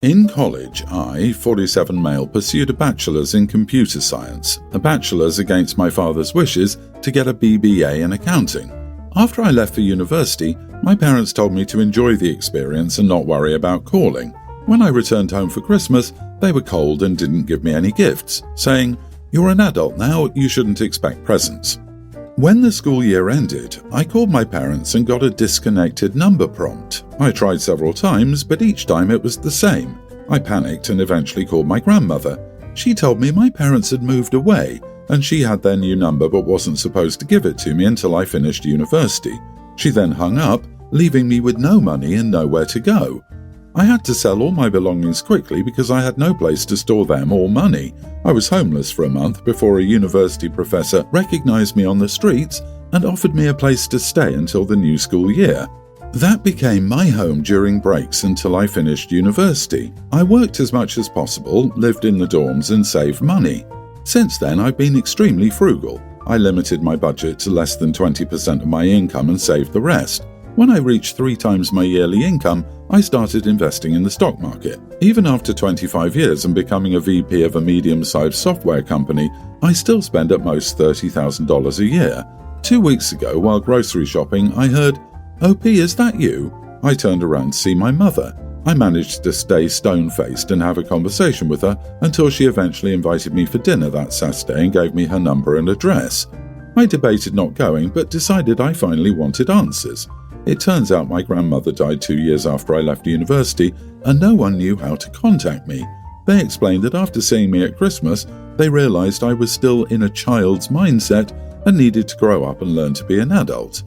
In college, I, 47 male, pursued a bachelor's in computer science, a bachelor's against my father's wishes to get a BBA in accounting. After I left for university, my parents told me to enjoy the experience and not worry about calling. When I returned home for Christmas, they were cold and didn't give me any gifts, saying, "You're an adult now, you shouldn't expect presents." When the school year ended, I called my parents and got a disconnected number prompt. I tried several times, but each time it was the same. I panicked and eventually called my grandmother. She told me my parents had moved away, and she had their new number but wasn't supposed to give it to me until I finished university. She then hung up, leaving me with no money and nowhere to go. I had to sell all my belongings quickly because I had no place to store them or money. I was homeless for a month before a university professor recognized me on the streets and offered me a place to stay until the new school year. That became my home during breaks until I finished university. I worked as much as possible, lived in the dorms and saved money. Since then, I've been extremely frugal. I limited my budget to less than 20% of my income and saved the rest. When I reached 3 times my yearly income, I started investing in the stock market. Even after 25 years and becoming a VP of a medium-sized software company, I still spend at most $30,000 a year. 2 weeks ago, while grocery shopping, I heard, "OP, is that you?" I turned around to see my mother. I managed to stay stone-faced and have a conversation with her until she eventually invited me for dinner that Saturday and gave me her number and address. I debated not going, but decided I finally wanted answers. It turns out my grandmother died 2 years after I left university, and no one knew how to contact me. They explained that after seeing me at Christmas, they realized I was still in a child's mindset and needed to grow up and learn to be an adult.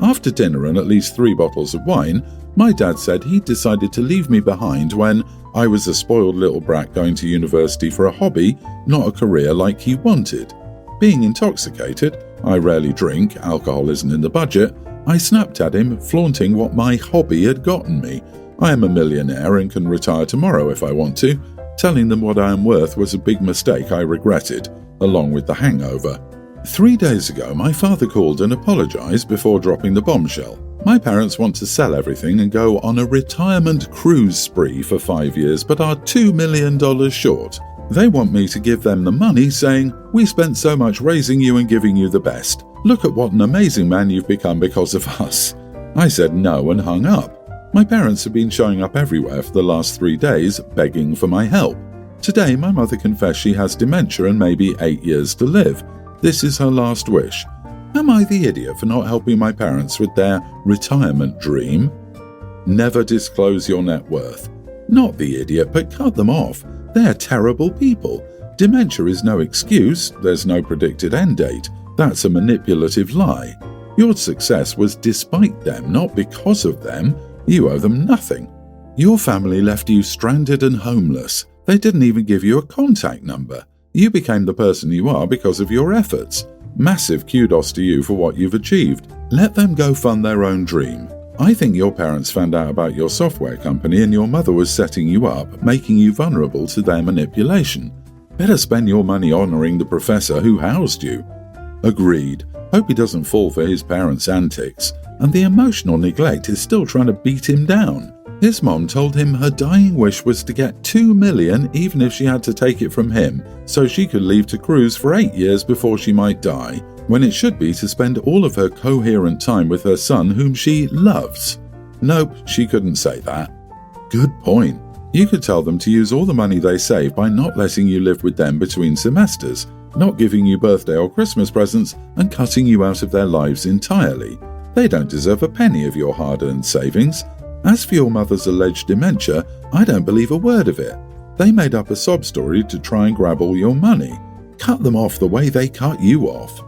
After dinner and at least 3 bottles of wine, my dad said he'd decided to leave me behind when I was a spoiled little brat going to university for a hobby, not a career like he wanted. Being intoxicated, I rarely drink, alcohol isn't in the budget, I snapped at him, flaunting what my hobby had gotten me. I am a millionaire and can retire tomorrow if I want to. Telling them what I am worth was a big mistake I regretted, along with the hangover. 3 days ago, my father called and apologized before dropping the bombshell. My parents want to sell everything and go on a retirement cruise spree for 5 years, but are $2 million short. They want me to give them the money, saying, "We spent so much raising you and giving you the best. Look at what an amazing man you've become because of us." I said no and hung up. My parents have been showing up everywhere for the last 3 days, begging for my help. Today, my mother confessed she has dementia and maybe 8 years to live. This is her last wish. Am I the idiot for not helping my parents with their retirement dream? Never disclose your net worth. Not the idiot, but cut them off. They're terrible people. Dementia is no excuse. There's no predicted end date. That's a manipulative lie. Your success was despite them, not because of them. You owe them nothing. Your family left you stranded and homeless. They didn't even give you a contact number. You became the person you are because of your efforts. Massive kudos to you for what you've achieved. Let them go fund their own dream. I think your parents found out about your software company and your mother was setting you up, making you vulnerable to their manipulation. Better spend your money honoring the professor who housed you. Agreed. Hope he doesn't fall for his parents' antics. And the emotional neglect is still trying to beat him down. His mom told him her dying wish was to get $2 million even if she had to take it from him, so she could leave to cruise for 8 years before she might die, when it should be to spend all of her coherent time with her son whom she loves. Nope, she couldn't say that. Good point. You could tell them to use all the money they save by not letting you live with them between semesters, not giving you birthday or Christmas presents, and cutting you out of their lives entirely. They don't deserve a penny of your hard-earned savings. As for your mother's alleged dementia, I don't believe a word of it. They made up a sob story to try and grab all your money. Cut them off the way they cut you off.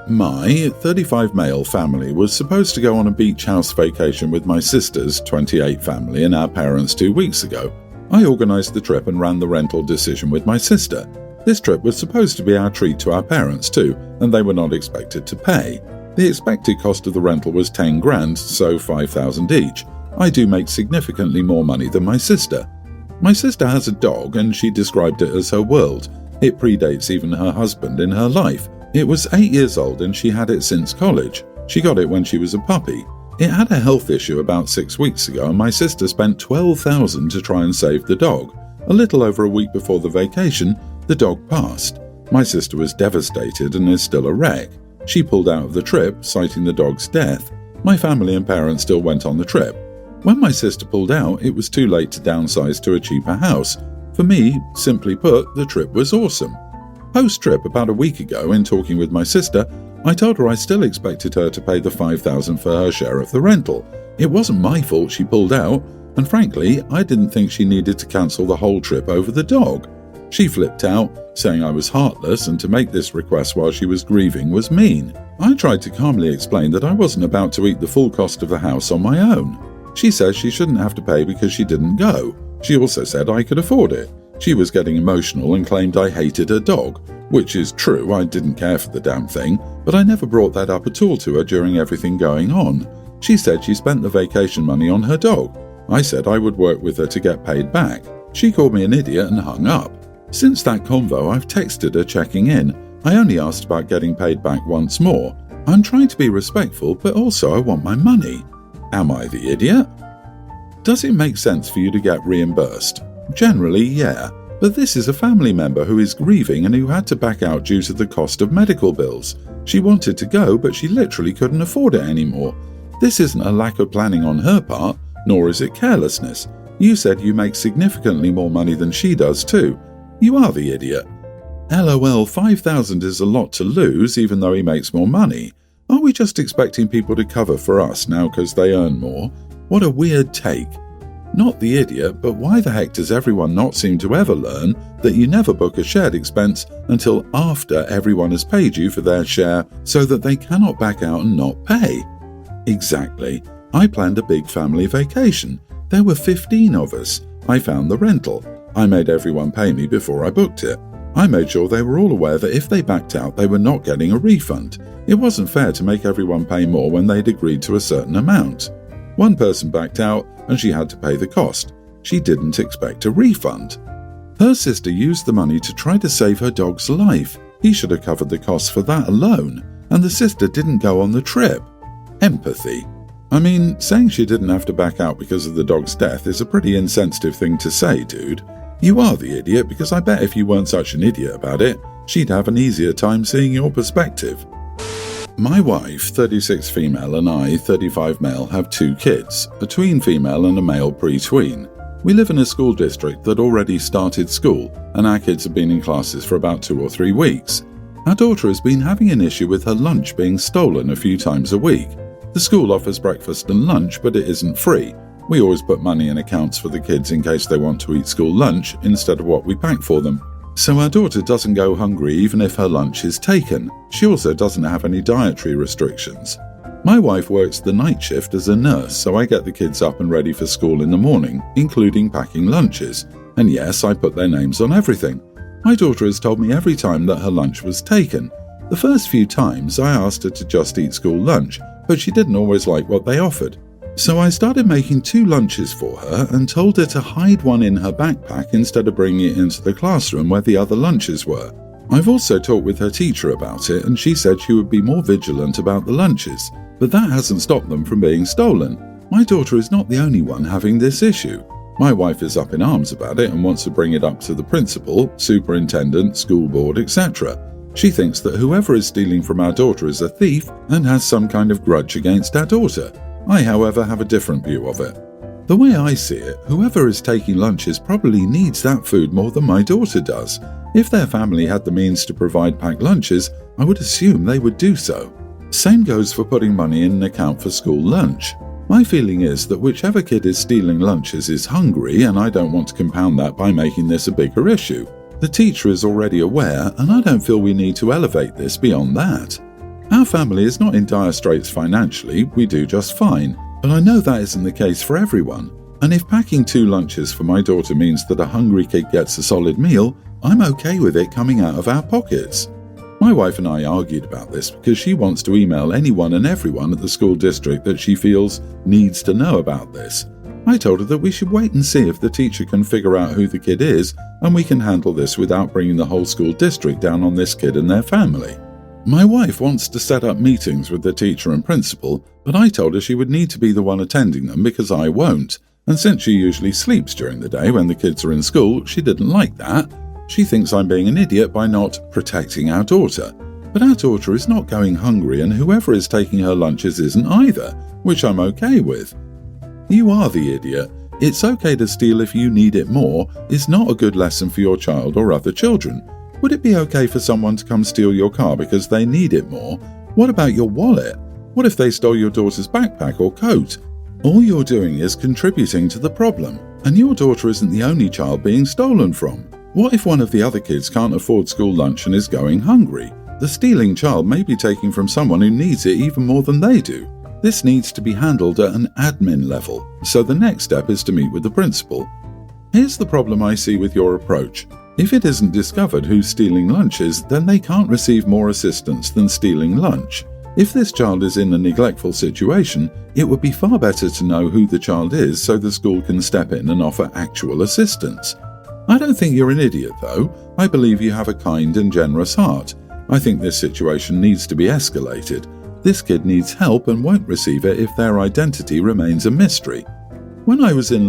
My 35 male family was supposed to go on a beach house vacation with my sister's 28 family and our parents 2 weeks ago. I organised the trip and ran the rental decision with my sister. This trip was supposed to be our treat to our parents too, and they were not expected to pay. The expected cost of the rental was 10 grand, so 5,000 each. I do make significantly more money than my sister. My sister has a dog and she described it as her world. It predates even her husband in her life. It was 8 years old and she had it since college. She got it when she was a puppy. It had a health issue about 6 weeks ago and my sister spent $12,000 to try and save the dog. A little over a week before the vacation, the dog passed. My sister was devastated and is still a wreck. She pulled out of the trip, citing the dog's death. My family and parents still went on the trip. When my sister pulled out, it was too late to downsize to a cheaper house. For me, simply put, the trip was awesome. Post-trip, about a week ago, in talking with my sister, I told her I still expected her to pay the $5,000 for her share of the rental. It wasn't my fault she pulled out, and frankly, I didn't think she needed to cancel the whole trip over the dog. She flipped out, saying I was heartless and to make this request while she was grieving was mean. I tried to calmly explain that I wasn't about to eat the full cost of the house on my own. She says she shouldn't have to pay because she didn't go. She also said I could afford it. She was getting emotional and claimed I hated her dog, which is true, I didn't care for the damn thing, but I never brought that up at all to her during everything going on. She said she spent the vacation money on her dog. I said I would work with her to get paid back. She called me an idiot and hung up. Since that convo, I've texted her checking in. I only asked about getting paid back once more. I'm trying to be respectful, but also I want my money. Am I the idiot? Does it make sense for you to get reimbursed? Generally, yeah. But this is a family member who is grieving and who had to back out due to the cost of medical bills. She wanted to go, but she literally couldn't afford it anymore. This isn't a lack of planning on her part, nor is it carelessness. You said you make significantly more money than she does too. You are the idiot. LOL, $5,000 is a lot to lose even though he makes more money. Are we just expecting people to cover for us now because they earn more? What a weird take. Not the idiot, but why the heck does everyone not seem to ever learn that you never book a shared expense until after everyone has paid you for their share so that they cannot back out and not pay? Exactly. I planned a big family vacation. There were 15 of us. I found the rental. I made everyone pay me before I booked it. I made sure they were all aware that if they backed out, they were not getting a refund. It wasn't fair to make everyone pay more when they'd agreed to a certain amount. One person backed out and she had to pay the cost. She didn't expect a refund. Her sister used the money to try to save her dog's life. He should have covered the costs for that alone, and the sister didn't go on the trip. Empathy. I mean, saying she didn't have to back out because of the dog's death is a pretty insensitive thing to say, dude. You are the idiot because I bet if you weren't such an idiot about it, she'd have an easier time seeing your perspective. My wife, 36 female, and I, 35 male, have 2 kids, a tween female and a male pre-tween. We live in a school district that already started school, and our kids have been in classes for about 2 or 3 weeks. Our daughter has been having an issue with her lunch being stolen a few times a week. The school offers breakfast and lunch, but it isn't free. We always put money in accounts for the kids in case they want to eat school lunch instead of what we pack for them. So our daughter doesn't go hungry even if her lunch is taken. She also doesn't have any dietary restrictions. My wife works the night shift as a nurse, so I get the kids up and ready for school in the morning, including packing lunches. And yes, I put their names on everything. My daughter has told me every time that her lunch was taken. The first few times I asked her to just eat school lunch, but she didn't always like what they offered. So I started making 2 lunches for her and told her to hide one in her backpack instead of bringing it into the classroom where the other lunches were. I've also talked with her teacher about it and she said she would be more vigilant about the lunches, but that hasn't stopped them from being stolen. My daughter is not the only one having this issue. My wife is up in arms about it and wants to bring it up to the principal, superintendent, school board, etc. She thinks that whoever is stealing from our daughter is a thief and has some kind of grudge against our daughter. I, however, have a different view of it. The way I see it, whoever is taking lunches probably needs that food more than my daughter does. If their family had the means to provide packed lunches, I would assume they would do so. Same goes for putting money in an account for school lunch. My feeling is that whichever kid is stealing lunches is hungry, and I don't want to compound that by making this a bigger issue. The teacher is already aware, and I don't feel we need to elevate this beyond that. Our family is not in dire straits financially, we do just fine, but I know that isn't the case for everyone. And if packing 2 lunches for my daughter means that a hungry kid gets a solid meal, I'm okay with it coming out of our pockets. My wife and I argued about this because she wants to email anyone and everyone at the school district that she feels needs to know about this. I told her that we should wait and see if the teacher can figure out who the kid is, and we can handle this without bringing the whole school district down on this kid and their family. My wife wants to set up meetings with the teacher and principal, but I told her she would need to be the one attending them because I won't. And since she usually sleeps during the day when the kids are in school, she didn't like that. She thinks I'm being an idiot by not protecting our daughter. But our daughter is not going hungry, and whoever is taking her lunches isn't either, which I'm okay with. You are the idiot. It's okay to steal if you need it more is not a good lesson for your child or other children. Would it be okay for someone to come steal your car because they need it more? What about your wallet? What if they stole your daughter's backpack or coat? All you're doing is contributing to the problem, and your daughter isn't the only child being stolen from. What if one of the other kids can't afford school lunch and is going hungry? The stealing child may be taking from someone who needs it even more than they do. This needs to be handled at an admin level, so the next step is to meet with the principal. Here's the problem I see with your approach. If it isn't discovered who's stealing lunches, then they can't receive more assistance than stealing lunch. If this child is in a neglectful situation, it would be far better to know who the child is so the school can step in and offer actual assistance. I don't think you're an idiot, though. I believe you have a kind and generous heart. I think this situation needs to be escalated. This kid needs help and won't receive it if their identity remains a mystery. When I was in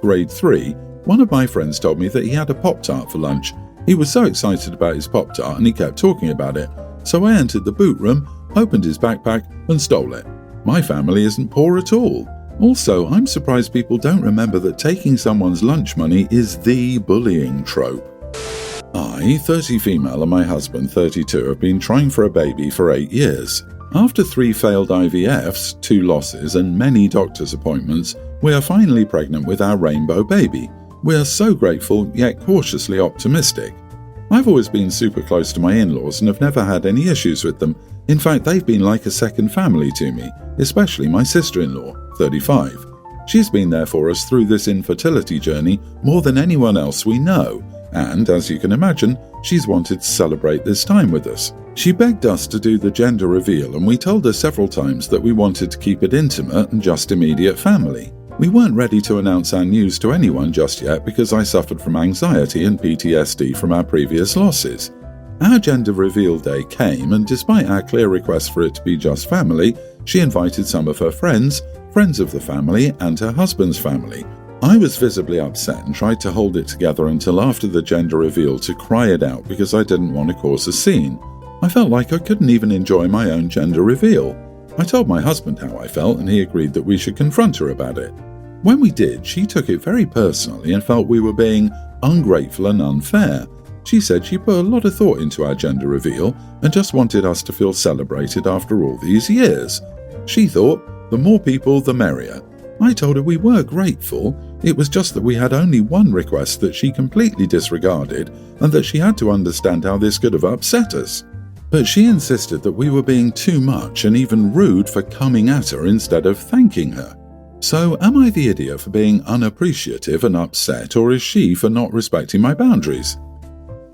grade 3, one of my friends told me that he had a Pop-Tart for lunch. He was so excited about his Pop-Tart and he kept talking about it. So I entered the boot room, opened his backpack and stole it. My family isn't poor at all. Also, I'm surprised people don't remember that taking someone's lunch money is the bullying trope. I, 30 female, and my husband, 32, have been trying for a baby for 8 years. After 3 failed IVFs, 2 losses, and many doctor's appointments, we are finally pregnant with our rainbow baby. We are so grateful, yet cautiously optimistic. I've always been super close to my in-laws and have never had any issues with them. In fact, they've been like a second family to me, especially my sister-in-law, 35. She's been there for us through this infertility journey more than anyone else we know, and, as you can imagine, she's wanted to celebrate this time with us. She begged us to do the gender reveal, and we told her several times that we wanted to keep it intimate and just immediate family. We weren't ready to announce our news to anyone just yet because I suffered from anxiety and PTSD from our previous losses. Our gender reveal day came, and despite our clear request for it to be just family, she invited some of her friends, friends of the family, and her husband's family. I was visibly upset and tried to hold it together until after the gender reveal to cry it out because I didn't want to cause a scene. I felt like I couldn't even enjoy my own gender reveal. I told my husband how I felt and he agreed that we should confront her about it. When we did, she took it very personally and felt we were being ungrateful and unfair. She said she put a lot of thought into our gender reveal and just wanted us to feel celebrated after all these years. She thought, the more people, the merrier. I told her we were grateful, it was just that we had only one request that she completely disregarded and that she had to understand how this could have upset us. But she insisted that we were being too much and even rude for coming at her instead of thanking her. So am I the idiot for being unappreciative and upset, or is she for not respecting my boundaries?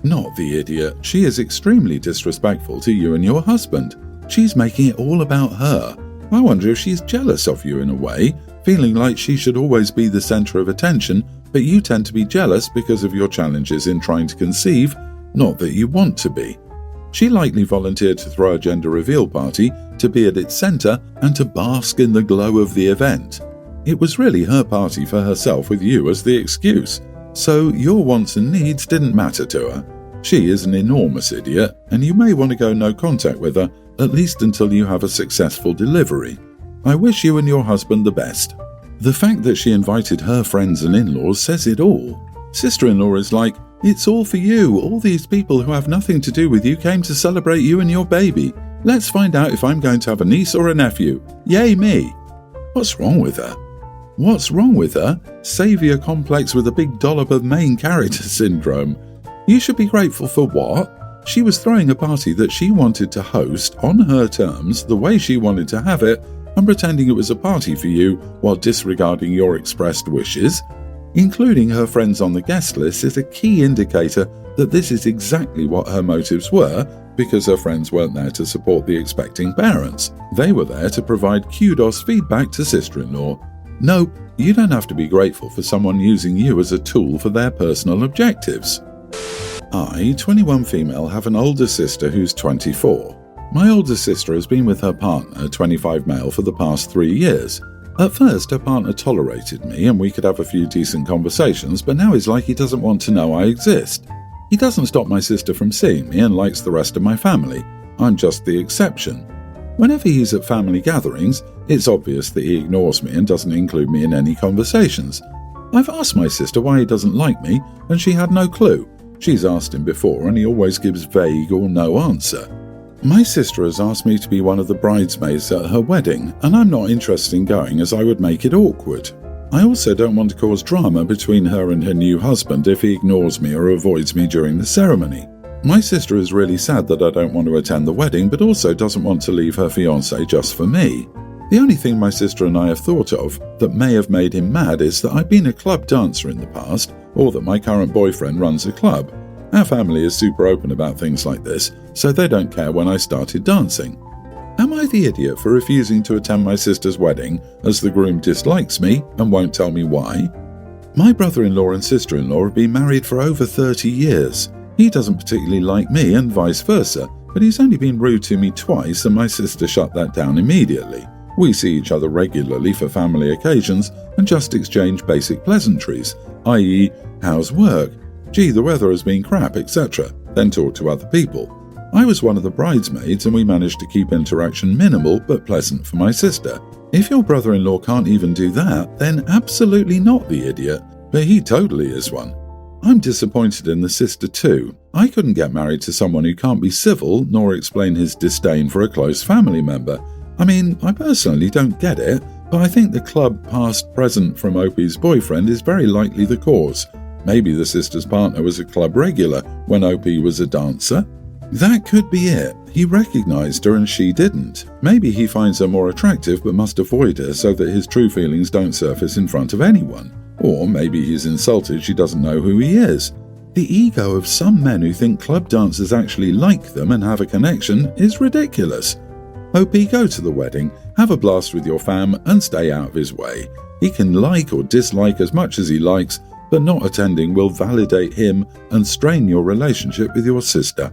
Not the idiot. She is extremely disrespectful to you and your husband. She's making it all about her. I wonder if she's jealous of you in a way, feeling like she should always be the center of attention, but you tend to be jealous because of your challenges in trying to conceive, not that you want to be. She likely volunteered to throw a gender reveal party, to be at its center, and to bask in the glow of the event. It was really her party for herself with you as the excuse, so your wants and needs didn't matter to her. She is an enormous idiot, and you may want to go no contact with her, at least until you have a successful delivery. I wish you and your husband the best. The fact that she invited her friends and in-laws says it all. Sister-in-law is like, it's all for you. All these people who have nothing to do with you came to celebrate you and your baby. Let's find out if I'm going to have a niece or a nephew. Yay me. What's wrong with her? What's wrong with her? Savior complex with a big dollop of main character syndrome. You should be grateful for what? She was throwing a party that she wanted to host on her terms, the way she wanted to have it, and pretending it was a party for you while disregarding your expressed wishes. Including her friends on the guest list is a key indicator that this is exactly what her motives were, because her friends weren't there to support the expecting parents. They were there to provide kudos feedback to sister-in-law. Nope, you don't have to be grateful for someone using you as a tool for their personal objectives. I, 21 female, have an older sister who's 24. My older sister has been with her partner, 25 male, for the past 3 years. At first, her partner tolerated me and we could have a few decent conversations, but now it's like he doesn't want to know I exist. He doesn't stop my sister from seeing me and likes the rest of my family. I'm just the exception. Whenever he's at family gatherings, it's obvious that he ignores me and doesn't include me in any conversations. I've asked my sister why he doesn't like me, and she had no clue. She's asked him before and he always gives vague or no answer. My sister has asked me to be one of the bridesmaids at her wedding, and I'm not interested in going as I would make it awkward. I also don't want to cause drama between her and her new husband if he ignores me or avoids me during the ceremony. My sister is really sad that I don't want to attend the wedding, but also doesn't want to leave her fiancé just for me. The only thing my sister and I have thought of that may have made him mad is that I've been a club dancer in the past, or that my current boyfriend runs a club. Our family is super open about things like this, so they don't care when I started dancing. Am I the idiot for refusing to attend my sister's wedding as the groom dislikes me and won't tell me why? My brother-in-law and sister-in-law have been married for over 30 years. He doesn't particularly like me and vice versa, but he's only been rude to me twice and my sister shut that down immediately. We see each other regularly for family occasions and just exchange basic pleasantries, i.e., how's work? Gee, the weather has been crap, etc., then talk to other people. I was one of the bridesmaids and we managed to keep interaction minimal but pleasant for my sister. If your brother-in-law can't even do that, then absolutely not the idiot, but he totally is one. I'm disappointed in the sister too. I couldn't get married to someone who can't be civil nor explain his disdain for a close family member. I mean, I personally don't get it, but I think the club past present from Opie's boyfriend is very likely the cause. Maybe the sister's partner was a club regular when Opie was a dancer. That could be it. He recognized her and she didn't. Maybe he finds her more attractive but must avoid her so that his true feelings don't surface in front of anyone. Or maybe he's insulted she doesn't know who he is. The ego of some men who think club dancers actually like them and have a connection is ridiculous. Opie, go to the wedding, have a blast with your fam and stay out of his way. He can like or dislike as much as he likes, but not attending will validate him and strain your relationship with your sister.